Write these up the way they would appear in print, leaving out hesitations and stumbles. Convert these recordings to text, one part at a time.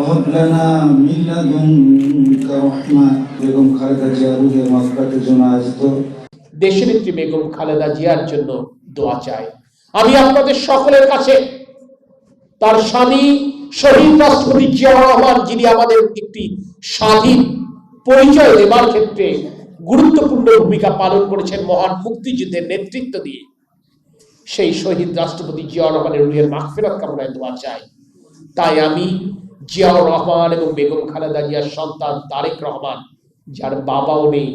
وهب لنا من لدنك رحمة বেগম খালেদা জিয়ার রুহের মাগফিরাতের জন্য আয়োজিত দেশনেত্রী বেগম খালেদা জিয়ার জন্য দোয়া চাই। আমি আপনাদের সকলের কাছে তার স্বামী শহীদ রাষ্ট্রপতি জিয়াউর রহমান, যিনি আমাদের একটি স্বাধীন পরিচয় দেবার ক্ষেত্রে গুরুত্বপূর্ণ ভূমিকা পালন করেছেন মহান মুক্তিযুদ্ধের নেতৃত্ব দিয়ে, সেই শহীদ রাষ্ট্রপতি জিয়াউর রহমানের রুহের মাগফিরাত কামনায় দোয়া চাই। তাই আমি জিয়াউর রহমান এবং বেগম খালেদা জিয়ার সন্তান তারেক রহমান, যার বাবাও নেই,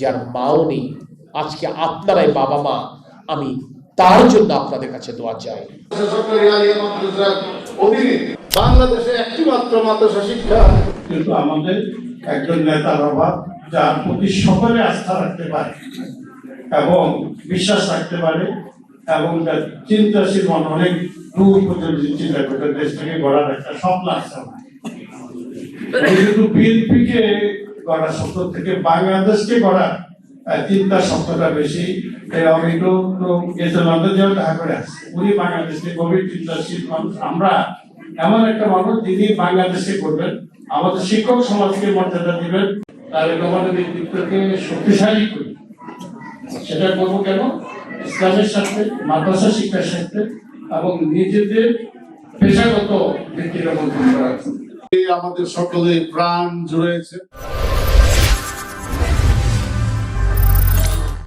যার মাও নেই, আজকে আপনারাই বাবা মা, আমি তার জন্য আপনাদের কাছে দোয়া চাই। বাংলাদেশে একটি মাত্র মাদ্রাসা শিক্ষা, কিন্তু আমাদের একজন নেতার অভাব, যার প্রতি সকলে আস্থা রাখতে পারে এবং বিশ্বাস রাখতে পারে এবং যার চিন্তাশীল মন অনেক দূর পর্যন্ত চিন্তা করতে দেশটাকে গড়ার একটা স্বপ্ন আছে। কিন্তু বিএনপিকে গড়ার স্বপ্ন থেকে বাংলাদেশকে গড়ার চিন্তা স্বপ্নটা বেশি। আমি তো গেছে লন্ডন যাওয়া দেখা করে আসছি, উনি বাংলাদেশকে গভীর চিন্তাশীল মানুষ। আমরা এমন একটা মানুষ যিনি বাংলাদেশে করবেন, আমাদের শিক্ষক সমাজকে মর্যাদা দিবেন, তারেক রহমানের নেতৃত্বকে শক্তিশালী করি। সেটা করবো কেন? ইসলামের সাথে, মাদ্রাসা শিক্ষার সাথে এবং নিজেদের পেশাগত ভিত্তির উপর করা। আমাদের সকলে প্রাণ জুড়েছে।